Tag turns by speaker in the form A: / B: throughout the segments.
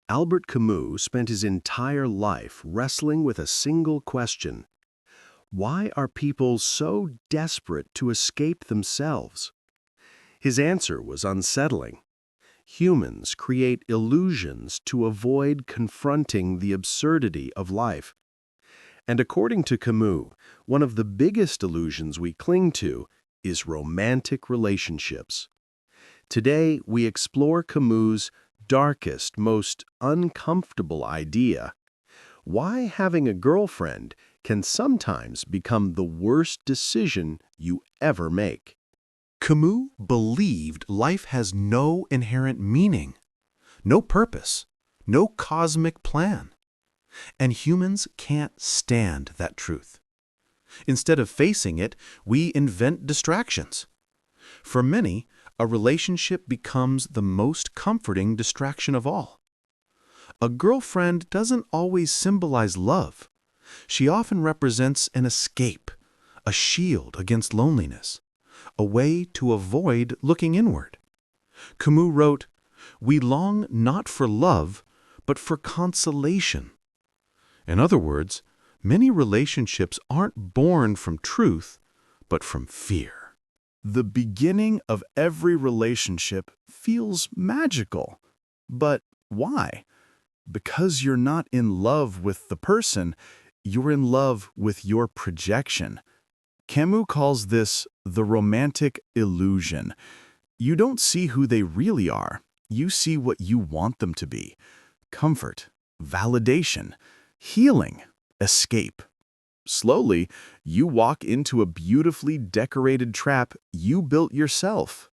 A: Albert Camus spent his entire life wrestling with a single question. Why are people so desperate to escape themselves? His answer was unsettling. Humans create illusions to avoid confronting the absurdity of life. And according to Camus, one of the biggest illusions we cling to is romantic relationships. Today, we explore Camus' darkest, most uncomfortable idea: why having a girlfriend can sometimes become the worst decision you ever make.
B: Camus believed life has no inherent meaning, no purpose, no cosmic plan. And humans can't stand that truth. Instead of facing it, we invent distractions. For many, a relationship becomes the most comforting distraction of all. A girlfriend doesn't always symbolize love. She often represents an escape, a shield against loneliness, a way to avoid looking inward. Camus wrote, "We long not for love, but for consolation." In other words, many relationships aren't born from truth, but from fear.
C: The beginning of every relationship feels magical. But why? Because you're not in love with the person, you're in love with your projection. Camus calls this the romantic illusion. You don't see who they really are. You see what you want them to be. Comfort, validation, healing, escape. Slowly, you walk into a beautifully decorated trap you built yourself.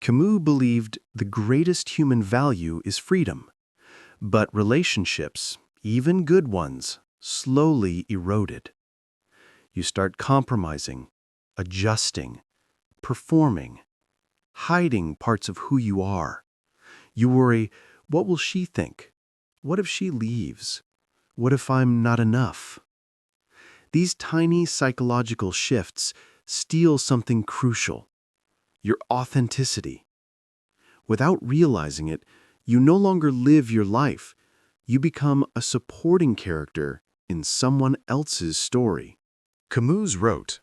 A: Camus believed the greatest human value is freedom. But relationships, even good ones, slowly eroded. You start compromising, adjusting, performing, hiding parts of who you are. You worry, what will she think? What if she leaves? What if I'm not enough? These tiny psychological shifts steal something crucial: your authenticity. Without realizing it, you no longer live your life. You become a supporting character in someone else's story.
B: Camus wrote,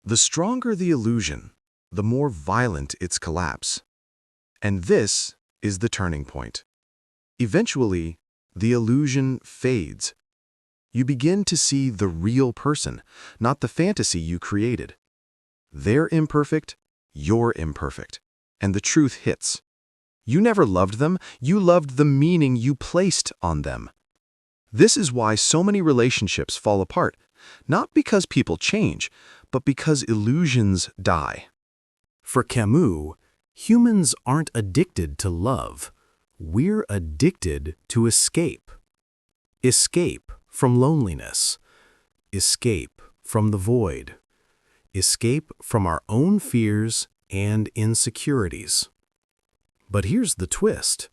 B: "The stronger the illusion, the more violent its collapse." And this is the turning point. Eventually, the illusion fades. You begin to see the real person, not the fantasy you created. They're imperfect, you're imperfect, and the truth hits. You never loved them, you loved the meaning you placed on them. This is why so many relationships fall apart, not because people change, but because illusions die.
D: For Camus, humans aren't addicted to love. We're addicted to escape. Escape from loneliness. Escape from the void. Escape from our own fears and insecurities. But here's the twist.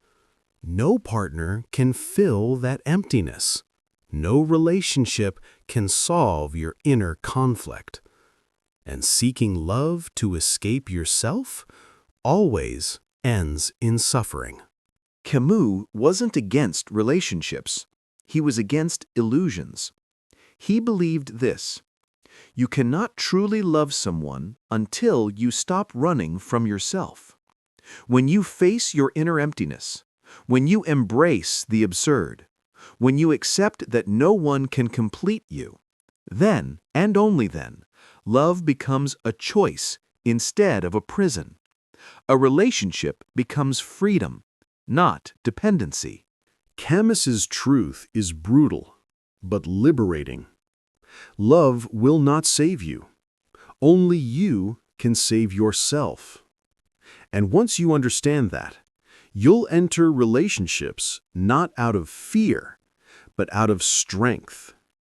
D: No partner can fill that emptiness. No relationship can solve your inner conflict. And seeking love to escape yourself always ends in suffering.
E: Camus wasn't against relationships. He was against illusions. He believed this: you cannot truly love someone until you stop running from yourself. When you face your inner emptiness, when you embrace the absurd, when you accept that no one can complete you, then, and only then, love becomes a choice instead of a prison. A relationship becomes freedom, not dependency.
A: Camus's truth is brutal, but liberating. Love will not save you. Only you can save yourself. And once you understand that, you'll enter relationships not out of fear, but out of strength.